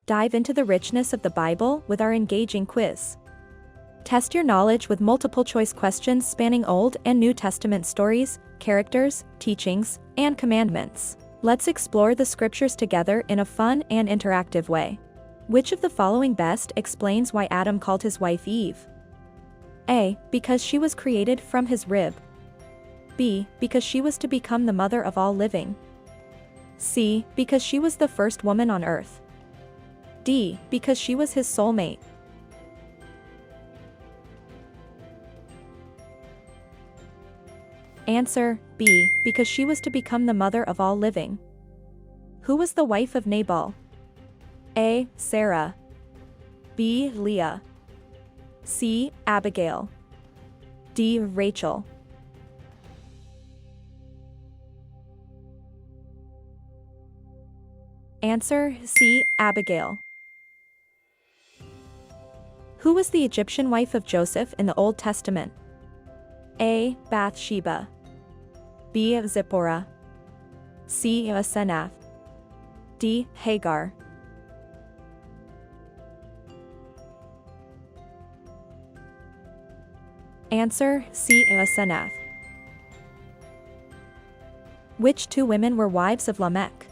Dive into the richness of the Bible with our engaging quiz. Test your knowledge with multiple-choice questions spanning Old and New Testament stories, characters, teachings, and commandments. Let's explore the scriptures together in a fun and interactive way. Which of the following best explains why Adam called his wife Eve? A. Because she was created from his rib. B. Because she was to become the mother of all living. C. Because she was the first woman on earth. D. Because she was his soulmate. Answer: B. Because she was to become the mother of all living. Who was the wife of Nabal? A. Sarah. B. Leah. C. Abigail. D. Rachel. Answer: C. Abigail. Who was the Egyptian wife of Joseph in the Old Testament? A. Bathsheba. B. Zipporah. C. Asenath. D. Hagar. Answer: C. Asenath. Which two women were wives of Lamech?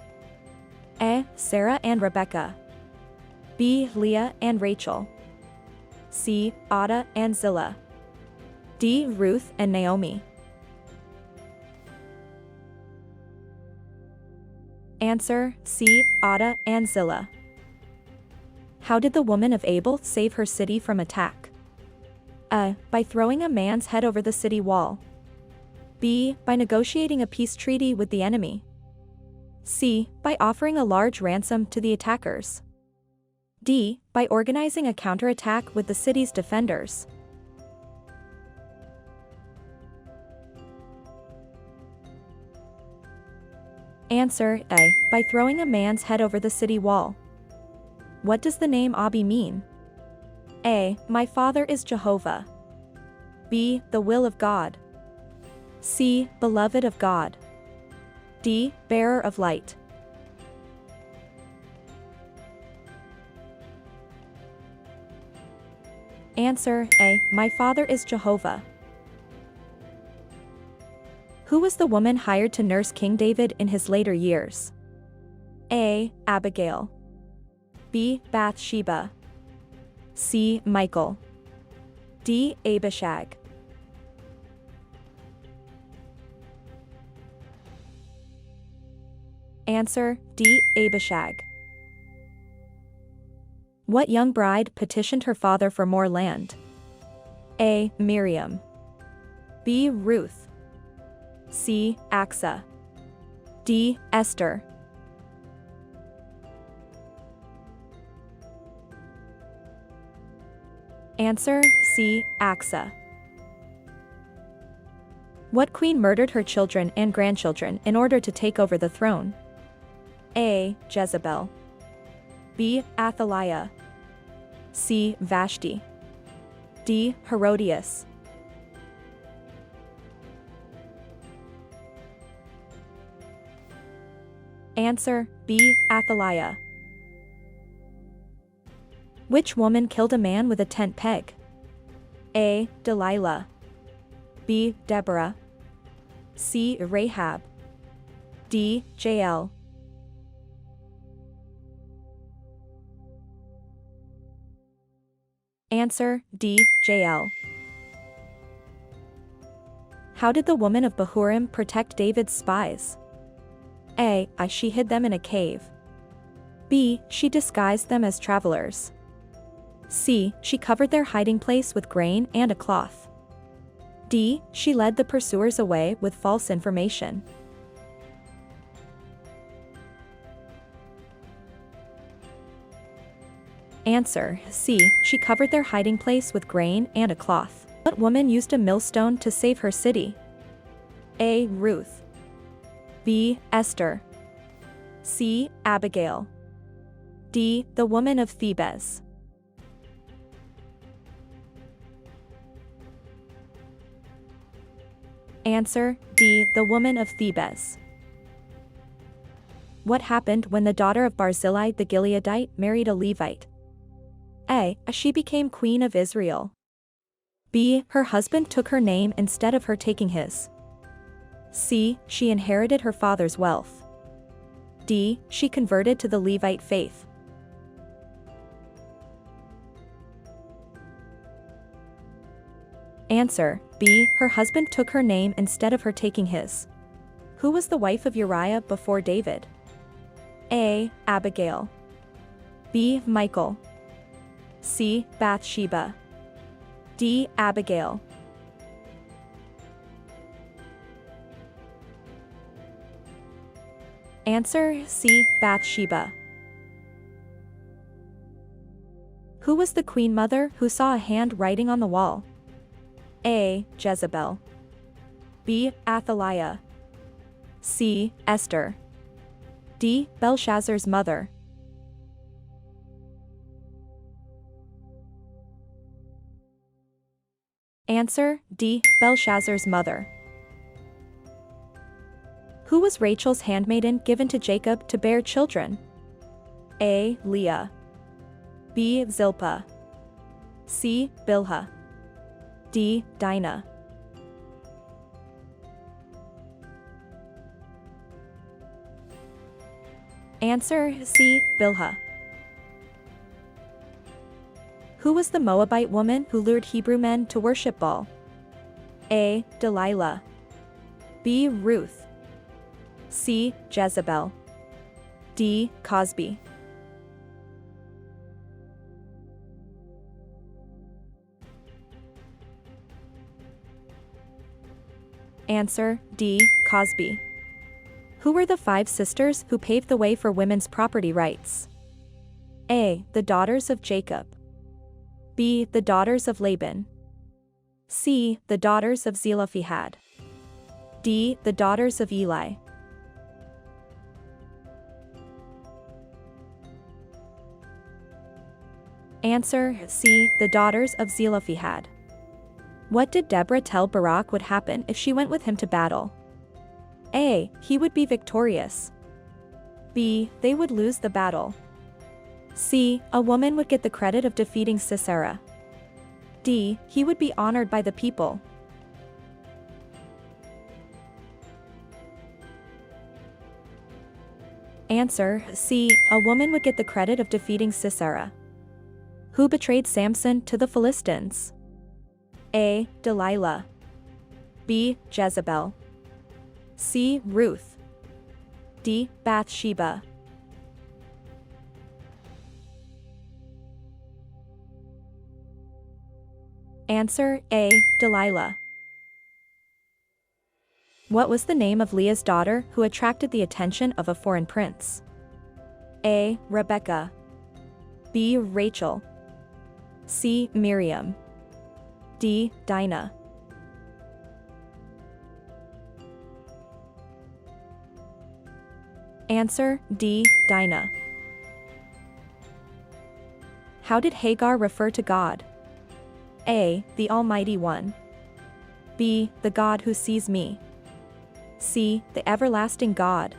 A. Sarah and Rebekah. B. Leah and Rachel. C. Ada and Zillah. D. Ruth and Naomi. Answer: C. Ada and Zillah. How did the woman of Abel save her city from attack? A. By throwing a man's head over the city wall. B. By negotiating a peace treaty with the enemy. C. By offering a large ransom to the attackers. D. By organizing a counterattack with the city's defenders. Answer: A. By throwing a man's head over the city wall. What does the name Abi mean? A. My father is Jehovah. B. The will of God. C. Beloved of God. D. Bearer of light. Answer: A. My father is Jehovah. Who was the woman hired to nurse King David in his later years? A. Abigail. B. Bathsheba. C. Michal. D. Abishag. Answer: D. Abishag. What young bride petitioned her father for more land? A. Miriam. B. Ruth. C. Asa. D. Esther. Answer: C. Asa. What queen murdered her children and grandchildren in order to take over the throne? A. Jezebel. B. Athaliah. C. Vashti. D. Herodias. Answer: B. Athaliah. Which woman killed a man with a tent peg? A. Delilah. B. Deborah. C. Rahab. D. Jael. Answer: D. Jael. How did the woman of Bahurim protect David's spies? A. She hid them in a cave. B. She disguised them as travelers. C. She covered their hiding place with grain and a cloth. D. She led the pursuers away with false information. Answer: C. She covered their hiding place with grain and a cloth. What woman used a millstone to save her city? A. Ruth. B. Esther. C. Abigail. D. The woman of Thebes. Answer: D. The woman of Thebes. What happened when the daughter of Barzillai the Gileadite married a Levite? A. She became queen of Israel. B. Her husband took her name instead of her taking his. C. She inherited her father's wealth. D. She converted to the Levite faith. Answer: B. Her husband took her name instead of her taking his. Who was the wife of Uriah before David? A. Abigail. B. Michal. C. Bathsheba. D. Abigail. Answer: C. Bathsheba. Who was the queen mother who saw a hand writing on the wall? A. Jezebel. B. Athaliah. C. Esther. D. Belshazzar's mother. Answer: D. Belshazzar's mother. Who was Rachel's handmaiden given to Jacob to bear children? A. Leah. B. Zilpah. C. Bilhah. D. Dinah. Answer: C. Bilhah. Who was the Moabite woman who lured Hebrew men to worship Baal? A. Delilah. B. Ruth. C. Jezebel. D. Cosby. Answer: D. Cosby. Who were the 5 sisters who paved the way for women's property rights? A. The daughters of Jacob. B. The daughters of Laban. C. The daughters of Zelophehad. D. The daughters of Eli. Answer: C. The daughters of Zelophehad. What did Deborah tell Barak would happen if she went with him to battle? A. He would be victorious. B. They would lose the battle. C. A woman would get the credit of defeating Sisera. D. He would be honored by the people. Answer: C. A woman would get the credit of defeating Sisera. Who betrayed Samson to the Philistines? A. Delilah. B. Jezebel. C. Ruth. D. Bathsheba. Answer: A. Delilah. What was the name of Leah's daughter who attracted the attention of a foreign prince? A. Rebecca. B. Rachel. C. Miriam. D. Dinah. Answer: D. Dinah. How did Hagar refer to God? A. The Almighty One. B. The God who sees me. C. The everlasting God.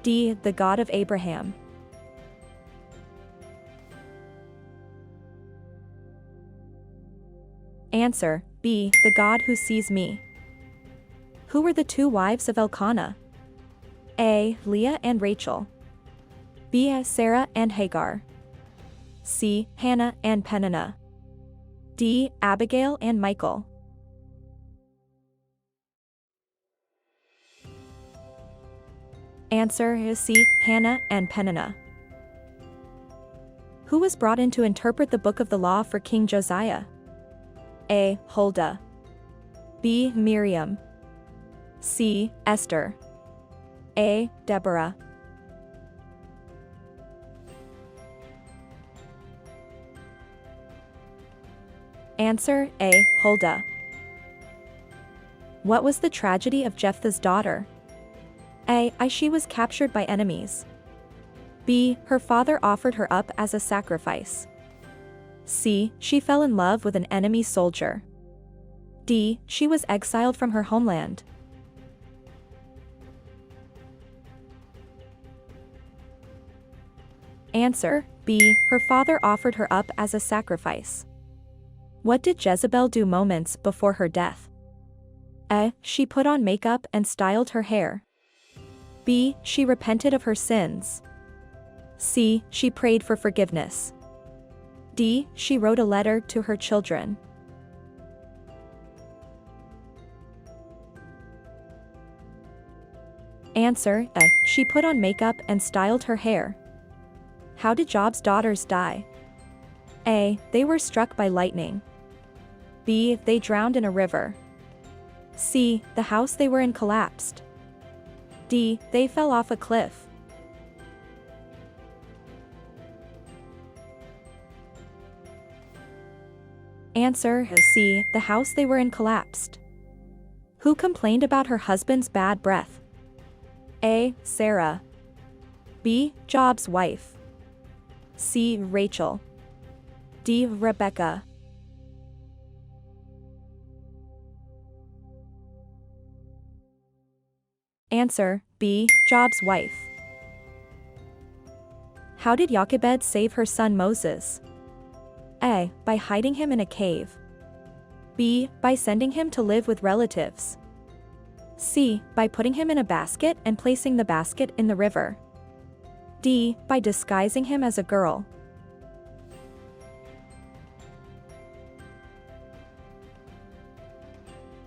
D. The God of Abraham. Answer: B. The God who sees me. Who were the 2 wives of Elkanah? A. Leah and Rachel. B. Sarah and Hagar. C. Hannah and Peninnah. D. Abigail and Michal. Answer is C. Hannah and Peninnah. Who was brought in to interpret the book of the law for King Josiah? A. Huldah. B. Miriam. C. Esther. A. Deborah. Answer: A. Huldah. What was the tragedy of Jephthah's daughter? A. She was captured by enemies. B. Her father offered her up as a sacrifice. C. She fell in love with an enemy soldier. D. She was exiled from her homeland. Answer: B. Her father offered her up as a sacrifice. What did Jezebel do moments before her death? A. She put on makeup and styled her hair. B. She repented of her sins. C. She prayed for forgiveness. D. She wrote a letter to her children. Answer: A. She put on makeup and styled her hair. How did Job's daughters die? A. They were struck by lightning. B. They drowned in a river. C. The house they were in collapsed. D. They fell off a cliff. Answer: C. The house they were in collapsed. Who complained about her husband's bad breath? A. Sarah. B. Job's wife. C. Rachel. D. Rebecca. Answer: B. Job's wife. How did Jochebed save her son Moses? A. By hiding him in a cave. B. By sending him to live with relatives. C. By putting him in a basket and placing the basket in the river. D. By disguising him as a girl.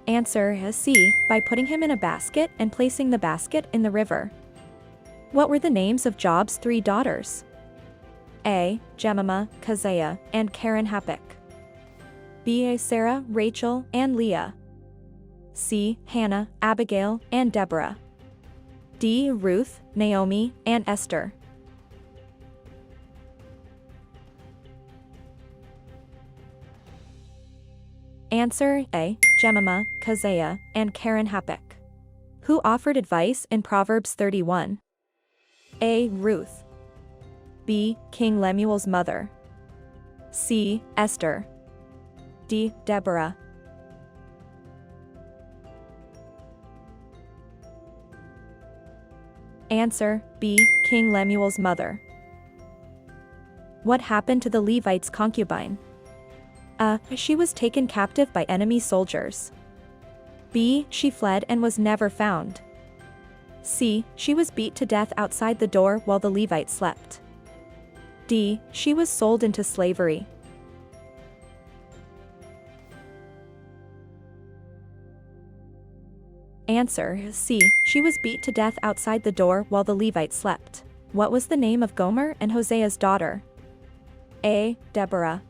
Answer: C. By putting him in a basket and placing the basket in the river. What were the names of Job's 3 daughters? A. Jemima, Keziah, and Karen Happuch. B. Sarah, Rachel, and Leah. C. Hannah, Abigail, and Deborah. D. Ruth, Naomi, and Esther. Answer: A. Jemima, Keziah, and Karen Happuch. Who offered advice in Proverbs 31? A. Ruth. B. King Lemuel's mother. C. Esther. D. Deborah. Answer: B. King Lemuel's mother. What happened to the Levite's concubine? A. She was taken captive by enemy soldiers. B. She fled and was never found. C. She was beat to death outside the door while the Levite slept. D. She was sold into slavery. Answer: C. She was beat to death outside the door while the Levite slept. What was the name of Gomer and Hosea's daughter? A. Deborah.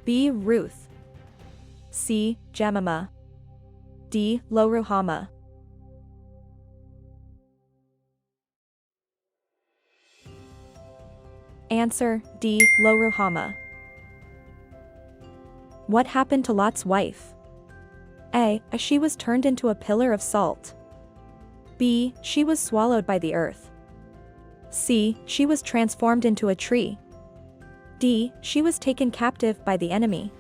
B. Ruth. C. Jemima. D. Lo-ruhamah. Answer: D. Lo-ruhamah. What happened to Lot's wife? A. She was turned into a pillar of salt. B. She was swallowed by the earth. C. She was transformed into a tree. D. She was taken captive by the enemy.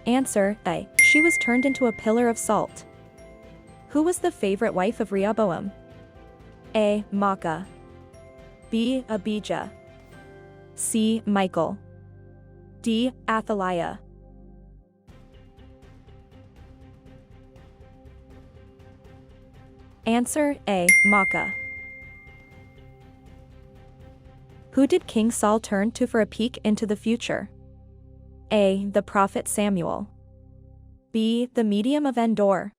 Answer: A. She was turned into a pillar of salt. Who was the favorite wife of Rehoboam? A. Maacah. B. Abijah. C. Michal. D. Athaliah. Answer: A. Maacah. Who did King Saul turn to for a peek into the future? A. The prophet Samuel. B. The medium of Endor.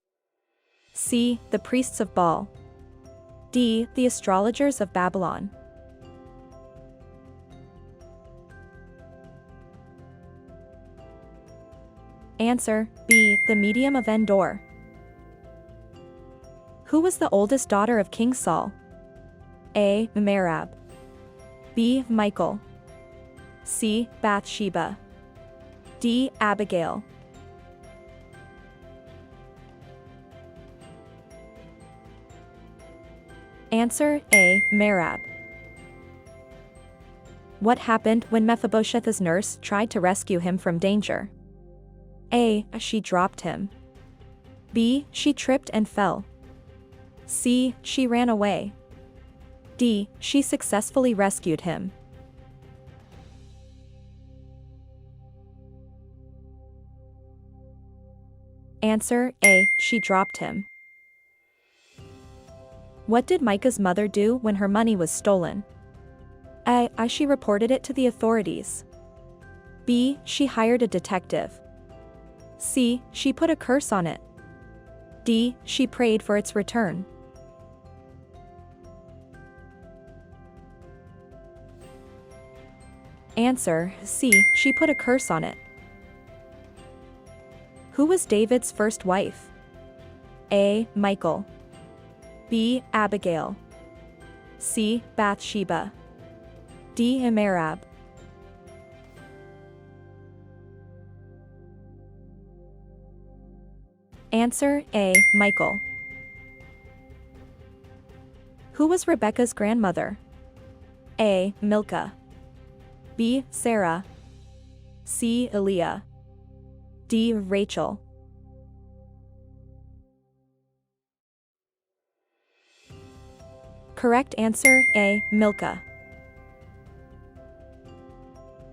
C. The priests of Baal. D. The astrologers of Babylon. Answer: B. The medium of Endor. Who was the oldest daughter of King Saul? A. Merab. B. Michal. C. Bathsheba. D. Abigail. Answer: A. Merab. What happened when Mephibosheth's nurse tried to rescue him from danger? A. She dropped him. B. She tripped and fell. C. She ran away. D. She successfully rescued him. Answer A. She dropped him. What did Micah's mother do when her money was stolen? A. She reported it to the authorities. B. She hired a detective. C. She put a curse on it. D. She prayed for its return. Answer C. She put a curse on it. Who was David's first wife? A. Michal. B. Abigail. C. Bathsheba. D. Emerab. Answer A. Michal. Who was Rebekah's grandmother? A. Milcah. B. Sarah. C. Leah. D. Rachel. Correct answer A. Milcah.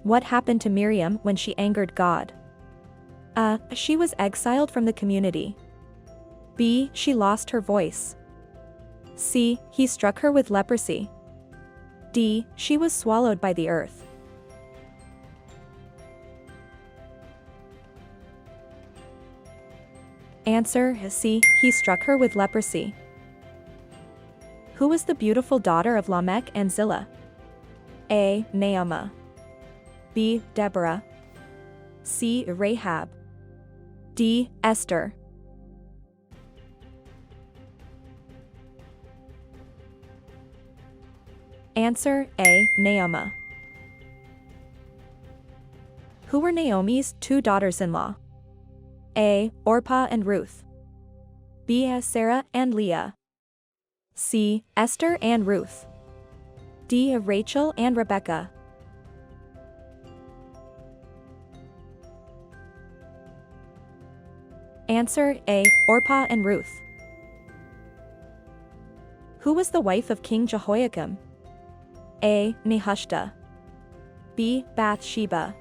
What happened to Miriam when she angered God? A. She was exiled from the community. B. She lost her voice. C. He struck her with leprosy. D. She was swallowed by the earth. Answer C. He struck her with leprosy. Who was the beautiful daughter of Lamech and Zillah? A. Naamah. B. Deborah. C. Rahab. D. Esther. Answer A. Naamah. Who were Naomi's two daughters-in-law? A. Orpah and Ruth. B. Sarah and Leah. C. Esther and Ruth. D. Rachel and Rebekah. Answer A. Orpah and Ruth. Who was the wife of King Jehoiakim? A. Nehushta. B. Bathsheba.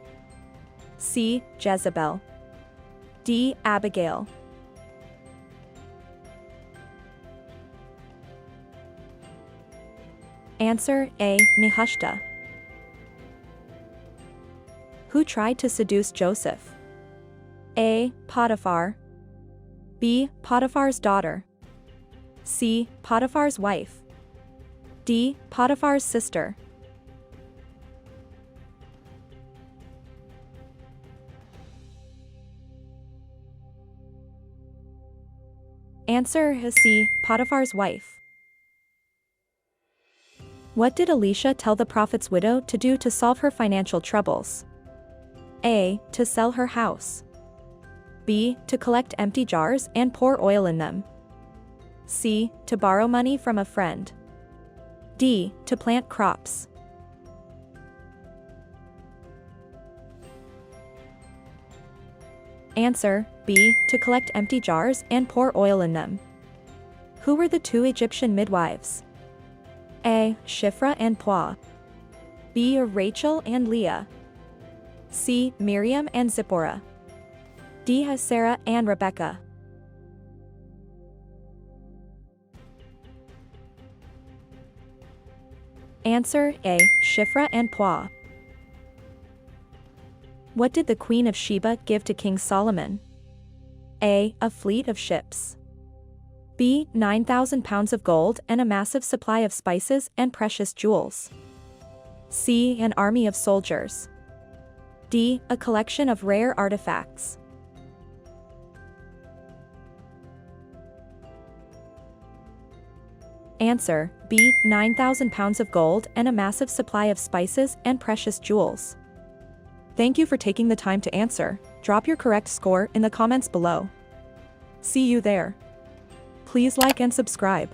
C. Jezebel. D. Abigail. Answer A. Nehushta. Who tried to seduce Joseph? A. Potiphar. B. Potiphar's daughter. C. Potiphar's wife. D. Potiphar's sister. Answer C. Potiphar's wife. What did Elisha tell the prophet's widow to do to solve her financial troubles? A. To sell her house. B. To collect empty jars and pour oil in them. C. To borrow money from a friend. D. To plant crops. Answer B. To collect empty jars and pour oil in them. Who were the two Egyptian midwives? A. Shiphrah and Puah. B. Rachel and Leah. C. Miriam and Zipporah. D. Sarah and Rebekah. Answer A. Shiphrah and Puah. What did the Queen of Sheba give to King Solomon? A. A fleet of ships. B. 9,000 pounds of gold and a massive supply of spices and precious jewels. C. An army of soldiers. D. A collection of rare artifacts. Answer B. 9,000 pounds of gold and a massive supply of spices and precious jewels. Thank you for taking the time to answer. Drop your correct score in the comments below. See you there. Please like and subscribe.